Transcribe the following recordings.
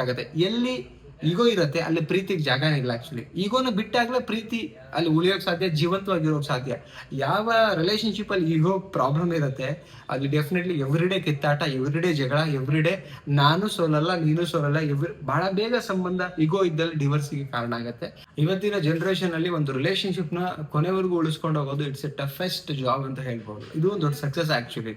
ಆಗತ್ತೆ. ಎಲ್ಲಿ ಈಗೋ ಇರುತ್ತೆ ಅಲ್ಲಿ ಪ್ರೀತಿಗೆ ಜಾಗನೇ ಇಲ್ಲ. ಆಕ್ಚುಲಿ ಈಗೋನ ಬಿಟ್ಟಾಗ್ಲೇ ಪ್ರೀತಿ ಅಲ್ಲಿ ಉಳಿಯೋಕ್ ಸಾಧ್ಯ, ಜೀವಂತವಾಗಿರೋಕ್ ಸಾಧ್ಯ. ಯಾವ ರಿಲೇಶನ್ಶಿಪ್ ಅಲ್ಲಿ ಈಗೋ ಪ್ರಾಬ್ಲಮ್ ಇರುತ್ತೆ ಅಲ್ಲಿ ಡೆಫಿನೆಟ್ಲಿ ಎವ್ರಿಡೇ ಕಿತ್ತಾಟ, ಎವ್ರಿಡೇ ಜಗಳ, ಎವ್ರಿಡೇ ನಾನು ಸೋಲಲ್ಲ ನೀನು ಸೋಲಲ್ಲ, ಬಹಳ ಬೇಗ ಸಂಬಂಧ ಈಗೋ ಇದ್ದಲ್ಲಿ ಡಿವೋರ್ಸ್ಗೆ ಕಾರಣ ಆಗುತ್ತೆ. ಇವತ್ತಿನ ಜನರೇಷನ್ ಅಲ್ಲಿ ಒಂದು ರಿಲೇಶನ್ಶಿಪ್ ನ ಕೊನೆವರೆಗೂ ಉಳಿಸ್ಕೊಂಡು ಹೋಗೋದು ಇಟ್ಸ್ ಎ ಟಫೆಸ್ಟ್ ಜಾಬ್ ಅಂತ ಹೇಳ್ಬೋದು. ಇದು ಒಂದು ದೊಡ್ಡ ಸಕ್ಸಸ್ ಆಕ್ಚುಲಿ.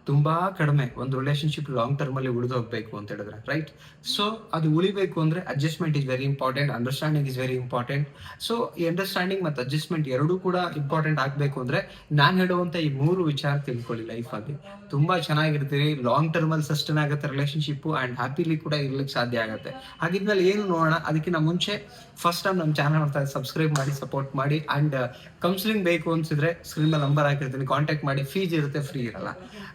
ತುಂಬಾ ಕಡಿಮೆ ಒಂದು ರಿಲೇಶನ್ಶಿಪ್ ಲಾಂಗ್ ಟರ್ಮ್ ಅಲ್ಲಿ ಉಳಿದು ಹೋಗ್ಬೇಕು ಅಂತ ಹೇಳಿದ್ರೆ, ರೈಟ್? ಸೊ ಅದು ಉಳಿಬೇಕು ಅಂದ್ರೆ adjustment is very important, understanding is very important. So ಈ ಅಂಡರ್ಸ್ಟ್ಯಾಂಡಿಂಗ್ ಮತ್ತು ಅಡ್ಜಸ್ಟ್ಮೆಂಟ್ ಎರಡೂ ಕೂಡ ಇಂಪಾರ್ಟೆಂಟ್ ಆಗ್ಬೇಕು ಅಂದ್ರೆ ನಾನು ಹೇಳುವಂತ ಈ 3 ವಿಚಾರ ತಿಳ್ಕೊಳ್ಳಿ ಲೈಫ್ ಅಲ್ಲಿ ತುಂಬಾ ಚೆನ್ನಾಗಿರ್ತೀರಿ. ಲಾಂಗ್ ಟರ್ಮ್ ಅಲ್ಲಿ ಸಸ್ಟೈನ್ ಆಗುತ್ತೆ ರಿಲೇಶನ್ಶಿಪ್ ಅಂಡ್ ಹ್ಯಾಪಿಲಿ ಕೂಡ ಇರ್ಲಿಕ್ಕೆ ಸಾಧ್ಯ ಆಗುತ್ತೆ. ಹಾಗಿದ್ಮೇಲೆ ಏನು ನೋಡೋಣ, ಅದಕ್ಕಿಂತ ಮುಂಚೆ ಫಸ್ಟ್ ಟೈಮ್ ನಮ್ಮ ಚಾನಲ್ ನೋಡ್ತಾ ಸಬ್ಸ್ಕ್ರೈಬ್ ಮಾಡಿ, ಸಪೋರ್ಟ್ ಮಾಡಿ. ಅಂಡ್ ಕೌನ್ಸಿಲಿಂಗ್ ಬೇಕು ಅನ್ಸಿದ್ರೆ ಸ್ಕ್ರೀನ್ ಮೇಲೆ ನಂಬರ್ ಹಾಕಿರ್ತೀನಿ, ಕಾಂಟ್ಯಾಕ್ಟ್ ಮಾಡಿ. ಫೀಸ್ ಇರುತ್ತೆ, ಫ್ರೀ ಇರಲ್ಲ.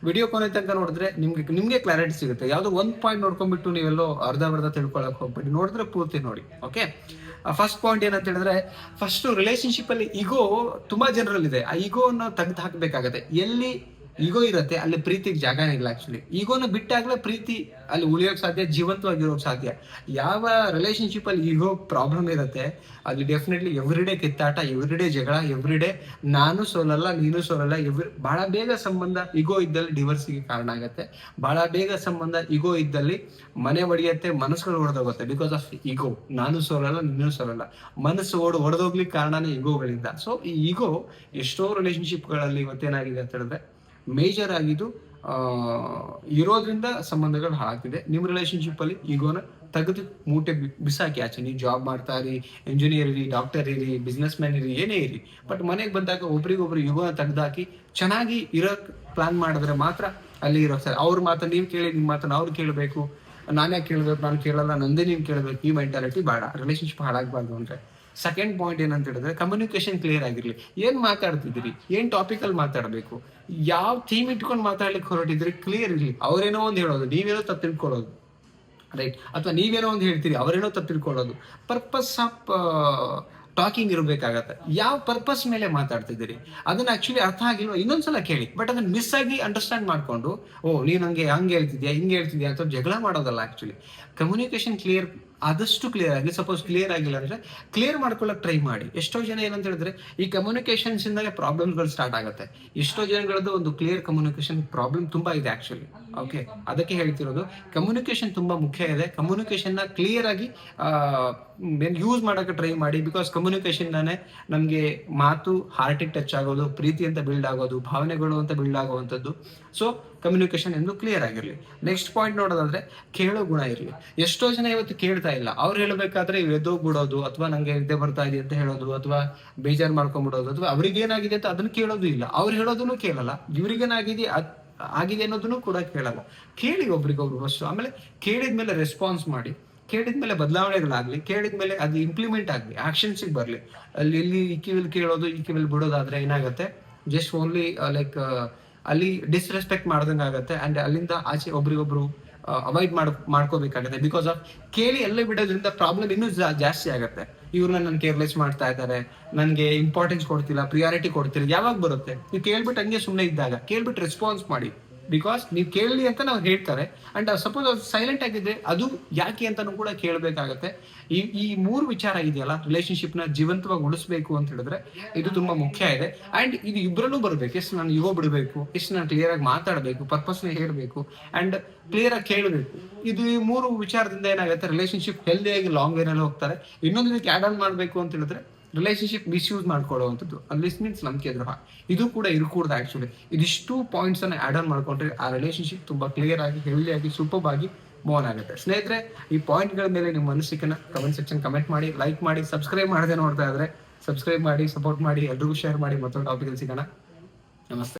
ವಿಡಿಯೋ ಕೊನೆ ತನಕ ನೋಡಿದ್ರೆ ನಿಮ್ಗೆ ಕ್ಲಾರಿಟಿ ಸಿಗುತ್ತೆ. ಯಾವ್ದೋ ಒಂದು ಪಾಯಿಂಟ್ ನೋಡ್ಕೊಂಡ್ಬಿಟ್ಟು ನೀವೆಲ್ಲೋ ಅರ್ಧ ತಿಳ್ಕೊಳಕ್ ಹೋಗ್ಬೇಡಿ, ನೋಡಿದ್ರೆ ಪೂರ್ತಿ ನೋಡಿ. ಓಕೆ, ಫಸ್ಟ್ ಪಾಯಿಂಟ್ ಏನಂತ ಹೇಳಿದ್ರೆ, ಫಸ್ಟ್ ರಿಲೇಶನ್ಶಿಪ್ ಅಲ್ಲಿ ಈಗೋ ತುಂಬಾ ಜನರಲ್ಲಿದೆ. ಆ ಈಗೋನ ತೆಗೆದು ಹಾಕ್ಬೇಕಾಗತ್ತೆ. ಎಲ್ಲಿ ಈಗೋ ಇರುತ್ತೆ ಅಲ್ಲಿ ಪ್ರೀತಿಗೆ ಜಾಗನೇ ಇಲ್ಲ. ಆಕ್ಚುಲಿ ಈಗೋನ ಬಿಟ್ಟಾಗ್ಲೇ ಪ್ರೀತಿ ಅಲ್ಲಿ ಉಳಿಯೋಕ್ ಸಾಧ್ಯ, ಜೀವಂತವಾಗಿರೋಕ್ ಸಾಧ್ಯ. ಯಾವ ರಿಲೇಶನ್ಶಿಪ್ ಅಲ್ಲಿ ಈಗೋ ಪ್ರಾಬ್ಲಮ್ ಇರುತ್ತೆ ಅಲ್ಲಿ ಡೆಫಿನೆಟ್ಲಿ ಎವ್ರಿಡೇ ಕಿತ್ತಾಟ, ಎವ್ರಿಡೇ ಜಗಳ, ಎವ್ರಿಡೇ ನಾನು ಸೋಲಲ್ಲ ನೀನು ಸೋಲಲ್ಲ, ಬಹಳ ಬೇಗ ಸಂಬಂಧ ಈಗೋ ಇದ್ದಲ್ಲಿ ಡಿವೋರ್ಸ್ಗೆ ಕಾರಣ ಆಗುತ್ತೆ. ಬಹಳ ಬೇಗ ಸಂಬಂಧ ಈಗೋ ಇದ್ದಲ್ಲಿ ಮನೆ ಒಡೆಯುತ್ತೆ, ಮನಸ್ಸುಗಳು ಹೊಡೆದೋಗುತ್ತೆ. ಬಿಕಾಸ್ ಆಫ್ ಈಗೋ. ನಾನು ಸೋಲಲ್ಲ ನೀನು ಸೋಲಲ್ಲ, ಮನಸ್ಸು ಹೊಡೆದೋಗ್ಲಿಕ್ಕೆ ಕಾರಣನೇ ಈಗೋಗಳಿಂದ. ಸೊ ಈ ಈಗೋ ಎಷ್ಟೋ ರಿಲೇಶನ್ಶಿಪ್ಗಳಲ್ಲಿ ಇವತ್ತೇನಾಗಿದೆ ಅಂತ ಹೇಳಿದ್ರೆ ಮೇಜರ್ ಆಗಿದ್ದು ಇರೋದ್ರಿಂದ ಸಂಬಂಧಗಳು ಹಾಳಾಗ್ತಿದೆ. ನಿಮ್ಮ ರಿಲೇಶನ್ಶಿಪ್ ಅಲ್ಲಿ ಈಗೋನ ತೆಗೆದು ಮೂಟೆ ಬಿಸಾಕಿ ಆಚೆ. ನೀವು ಜಾಬ್ ಮಾಡ್ತಾ ಇರಿ, ಇಂಜಿನಿಯರ್ ಇರಿ, ಡಾಕ್ಟರ್ ಇರಿ, ಬಿಸ್ನೆಸ್ ಮ್ಯಾನ್ ಇರಿ, ಏನೇ ಇರಿ, ಬಟ್ ಮನೆಗೆ ಬಂದಾಗ ಒಬ್ರಿಗೊಬ್ರು ಈಗೋನ ತೆಗ್ದಾಕಿ ಚೆನ್ನಾಗಿ ಇರೋಕ್ ಪ್ಲಾನ್ ಮಾಡಿದ್ರೆ ಮಾತ್ರ ಅಲ್ಲಿ ಇರೋ ಸರ್. ಅವ್ರ ಮಾತ್ರ ನೀವು ಕೇಳಿ, ನಿಮ್ಮ ಮಾತನ್ನ ಅವ್ರು ಕೇಳಬೇಕು, ನಾನೇ ಕೇಳಬೇಕು, ನಾನು ಕೇಳಲ್ಲ ನಂದೇ ನೀವು ಕೇಳಬೇಕು, ಈ ಮೆಂಟಾಲಿಟಿ ಬೇಡ. ರಿಲೇಶನ್ಶಿಪ್ ಹಾಳಾಗಬಾರ್ದು ಅಂದ್ರೆ ಸೆಕೆಂಡ್ ಪಾಯಿಂಟ್ ಏನಂತ ಹೇಳಿದ್ರೆ ಕಮ್ಯುನಿಕೇಶನ್ ಕ್ಲಿಯರ್ ಆಗಿರ್ಲಿ. ಏನ್ ಮಾತಾಡ್ತಿದ್ದೀರಿ, ಏನ್ ಟಾಪಿಕ್ ಅಲ್ಲಿ ಮಾತಾಡ್ಬೇಕು, ಯಾವ ಥೀಮ್ ಇಟ್ಕೊಂಡು ಮಾತಾಡ್ಲಿಕ್ಕೆ ಹೊರಟಿದ್ರಿ ಕ್ಲಿಯರ್ ಇರ್ಲಿ. ಅವ್ರೇನೋ ಒಂದು ಹೇಳೋದು, ನೀವೇನೋ ತಪ್ಪು ತಿಳ್ಕೊಳ್ಳೋದು, ರೈಟ್? ಅಥವಾ ನೀವೇನೋ ಒಂದು ಹೇಳ್ತೀರಿ, ಅವರೇನೋ ತಪ್ಪು ತಿಳ್ಕೊಳ್ಳೋದು. ಪರ್ಪಸ್ ಆಫ್ ಟಾಕಿಂಗ್ ಇರಬೇಕಾಗತ್ತೆ. ಯಾವ ಪರ್ಪಸ್ ಮೇಲೆ ಮಾತಾಡ್ತಿದ್ದೀರಿ ಅದನ್ನ ಆಕ್ಚುಲಿ ಅರ್ಥ ಆಗಿಲ್ವಾ ಇನ್ನೊಂದ್ಸಲ ಕೇಳಿ. ಬಟ್ ಅದನ್ನ ಮಿಸ್ ಆಗಿ ಅಂಡರ್ಸ್ಟ್ಯಾಂಡ್ ಮಾಡ್ಕೊಂಡು ನೀನ್ ಹಂಗೆ ಹೇಳ್ತಿದ್ಯಾ, ಹಿಂಗೆ ಹೇಳ್ತಿದ್ಯಾ ಅಂತ ಜಗಳ ಮಾಡೋದಲ್ಲ. ಆಕ್ಚುಲಿ ಕಮ್ಯುನಿಕೇಶನ್ ಕ್ಲಿಯರ್ ಆದಷ್ಟು ಕ್ಲಿಯರ್ ಆಗಿ, ಸಪೋಸ್ ಕ್ಲಿಯರ್ ಆಗಿಲ್ಲ ಅಂದ್ರೆ ಕ್ಲಿಯರ್ ಮಾಡ್ಕೊಳ್ಳೋಕೆ ಟ್ರೈ ಮಾಡಿ. ಎಷ್ಟೋ ಜನ ಏನಂತ ಹೇಳಿದ್ರೆ ಈ ಕಮ್ಯುನಿಕೇಶನ್ಸ್ ಇಂದಾಗೆ ಪ್ರಾಬ್ಲಮ್ಗಳು ಸ್ಟಾರ್ಟ್ ಆಗುತ್ತೆ. ಎಷ್ಟೋ ಜನಗಳದ್ದು ಒಂದು ಕ್ಲಿಯರ್ ಕಮ್ಯುನಿಕೇಶನ್ ಪ್ರಾಬ್ಲಮ್ ತುಂಬಾ ಇದೆ ಆಕ್ಚುಲಿ. ಓಕೆ, ಅದಕ್ಕೆ ಹೇಳ್ತಿರೋದು ಕಮ್ಯುನಿಕೇಶನ್ ತುಂಬಾ ಮುಖ್ಯ ಇದೆ. ಕಮ್ಯುನಿಕೇಶನ್ ನ ಕ್ಲಿಯರ್ ಆಗಿ ಯೂಸ್ ಮಾಡೋಕೆ ಟ್ರೈ ಮಾಡಿ. ಬಿಕಾಸ್ ಕಮ್ಯುನಿಕೇಶನ್ ನಾನೇ ನಮ್ಗೆ ಮಾತು ಹಾರ್ಟಿಗೆ ಟಚ್ ಆಗೋದು, ಪ್ರೀತಿ ಅಂತ ಬಿಲ್ಡ್ ಆಗೋದು, ಭಾವನೆಗಳು ಅಂತ ಬಿಲ್ಡ್ ಆಗುವಂಥದ್ದು. ಸೊ ಕಮ್ಯುನಿಕೇಶನ್ ಎಂದು ಕ್ಲಿಯರ್ ಆಗಿರಲಿ. ನೆಕ್ಸ್ಟ್ ಪಾಯಿಂಟ್ ನೋಡೋದಾದ್ರೆ ಕೇಳೋ ಗುಣ ಇರಲಿ. ಎಷ್ಟೋ ಜನ ಇವತ್ತು ಕೇಳ್ತಾ ಇಲ್ಲ. ಅವ್ರು ಹೇಳಬೇಕಾದ್ರೆ ಎದ್ದೋಗ್ಬಿಡೋದು, ಅಥವಾ ನಂಗೆ ನಿದ್ದೆ ಬರ್ತಾ ಇದೆ ಅಂತ ಹೇಳೋದು, ಅಥವಾ ಬೇಜಾರು ಮಾಡ್ಕೊಂಡ್ಬಿಡೋದು, ಅಥವಾ ಅವ್ರಿಗೆ ಏನಾಗಿದೆ ಅಂತ ಅದನ್ನ ಕೇಳೋದು ಇಲ್ಲ. ಅವ್ರು ಹೇಳೋದನ್ನು ಕೇಳಲ್ಲ, ಇವ್ರಿಗೇನಾಗಿದೆ ಆಗಿದೆ ಅನ್ನೋದನ್ನು ಕೂಡ ಕೇಳಲ್ಲ. ಕೇಳಿ ಒಬ್ರಿಗೊಬ್ರು ಫಸ್ಟ್, ಆಮೇಲೆ ಕೇಳಿದ್ಮೇಲೆ ರೆಸ್ಪಾನ್ಸ್ ಮಾಡಿ, ಕೇಳಿದ್ಮೇಲೆ ಬದಲಾವಣೆಗಳಾಗ್ಲಿ, ಕೇಳಿದ್ಮೇಲೆ ಅದು ಇಂಪ್ಲಿಮೆಂಟ್ ಆಗ್ಲಿ, ಆಕ್ಷನ್ಸಿಗೆ ಬರ್ಲಿ. ಅಲ್ಲಿ ಇಲ್ಲಿ ಈ ಕಿವಿಲ್ ಕೇಳೋದು ಈ ಕಿವಿಲ್ ಬಿಡೋದಾದ್ರೆ ಏನಾಗುತ್ತೆ, ಜಸ್ಟ್ ಓನ್ಲಿ ಲೈಕ್ ಅಲ್ಲಿ ಡಿಸ್ರೆಸ್ಪೆಕ್ಟ್ ಮಾಡ್ದಂಗೆ ಆಗುತ್ತೆ. ಅಂಡ್ ಅಲ್ಲಿಂದ ಆಚೆ ಒಬ್ರಿಗೊಬ್ರು ಅವಾಯ್ಡ್ ಮಾಡ್ಕೋಬೇಕಾಗತ್ತೆ. ಬಿಕಾಸ್ ಆಫ್ ಕೇಳಿ ಎಲ್ಲ ಬಿಡೋದ್ರಿಂದ ಪ್ರಾಬ್ಲಮ್ ಇನ್ನೂ ಜಾಸ್ತಿ ಆಗುತ್ತೆ. ಇವ್ರನ್ನ ನನ್ ಕೇರ್ಲೆಸ್ ಮಾಡ್ತಾ ಇದ್ದಾರೆ, ನನ್ಗೆ ಇಂಪಾರ್ಟೆನ್ಸ್ ಕೊಡ್ತಿಲ್ಲ, ಪ್ರಿಯಾರಿಟಿ ಕೊಡ್ತಿಲ್ಲ. ಯಾವಾಗ ಬರುತ್ತೆ? ನೀವು ಕೇಳ್ಬಿಟ್ಟು ಹಂಗೆ ಸುಮ್ಮನೆ ಇದ್ದಾಗ ಕೇಳ್ಬಿಟ್ಟು ರೆಸ್ಪಾನ್ಸ್ ಮಾಡಿ. ಬಿಕಾಸ್ ನೀವು ಕೇಳಲಿ ಅಂತ ನಾವು ಹೇಳ್ತಾರೆ. ಅಂಡ್ ಸಪೋಸ್ ಅವ್ರು ಸೈಲೆಂಟ್ ಆಗಿದ್ರೆ ಅದು ಯಾಕೆ ಅಂತಾನು ಕೂಡ ಕೇಳಬೇಕಾಗತ್ತೆ. ಈ 3 ವಿಚಾರ ಇದೆಯಲ್ಲ, ರಿಲೇಶನ್ಶಿಪ್ ನ ಜೀವಂತವಾಗಿ ಉಳಿಸ್ಬೇಕು ಅಂತ ಹೇಳಿದ್ರೆ ಇದು ತುಂಬಾ ಮುಖ್ಯ ಇದೆ. ಅಂಡ್ ಇದು ಇಬ್ಬರಲ್ಲೂ ಬರ್ಬೇಕು. ಎಷ್ಟು ನಾನು ಇಗೋ ಬಿಡಬೇಕು, ಎಷ್ಟು ನಾನು ಕ್ಲಿಯರ್ ಆಗಿ ಮಾತಾಡಬೇಕು, ಪರ್ಪಸ್ ನ ಹೇಳ್ಬೇಕು, ಅಂಡ್ ಕ್ಲಿಯರ್ ಆಗಿ ಕೇಳಬೇಕು. ಇದು ಈ 3 ವಿಚಾರದಿಂದ ಏನಾಗುತ್ತೆ, ರಿಲೇಶನ್ಶಿಪ್ ಹೆಲ್ದಿಯಾಗಿ ಲಾಂಗ್ ವೇನಲ್ಲಿ ಹೋಗ್ತಾರೆ. ಇನ್ನೊಂದು ಇದಕ್ಕೆ ಆಡ್ ಆನ್ ಮಾಡ್ಬೇಕು ಅಂತ ಹೇಳಿದ್ರೆ ರಿಲೇಶನ್ಶಿಪ್ ಮಿಸ್ಯೂಸ್ ಮಾಡ್ಕೊಳ್ಳುವಂಥದ್ದು, ಲಿಸ್ಟ್ ಮೀನ್ಸ್ ನಂಬಿಕೆ ದ್ರೋಹ, ಇದು ಕೂಡ ಇರಕೂಡ್ದು. ಆಕ್ಚುಲಿ ಇದಿಷ್ಟು ಪಾಯಿಂಟ್ಸ್ ಅನ್ನ ಆಡ್ ಆನ್ ಮಾಡ್ಕೊಂಡ್ರೆ ಆ ರಿಲೇಶನ್ಶಿಪ್ ತುಂಬಾ ಕ್ಲಿಯರ್ ಆಗಿ, ಹೆಲ್ದಿಯಾಗಿ, ಸೂಪರ್ ಆಗಿ ಮೂವ್ ಆಗುತ್ತೆ. ಸ್ನೇಹಿತರೆ, ಈ ಪಾಯಿಂಟ್ಗಳ ಮೇಲೆ ನಿಮ್ಮ ಅನಿಸಿಕೆನ ಕಮೆಂಟ್ ಸೆಕ್ಷನ್ ಕಮೆಂಟ್ ಮಾಡಿ, ಲೈಕ್ ಮಾಡಿ, ಸಬ್ಸ್ಕ್ರೈಬ್ ಮಾಡದೆ ನೋಡ್ತಾ ಇದ್ರೆ ಸಬ್ಸ್ಕ್ರೈಬ್ ಮಾಡಿ, ಸಪೋರ್ಟ್ ಮಾಡಿ, ಎಲ್ರಿಗೂ ಶೇರ್ ಮಾಡಿ. ಮತ್ತೊಂದು ಟಾಪಿಕ್ ಸಿಗೋಣ. ನಮಸ್ತೆ.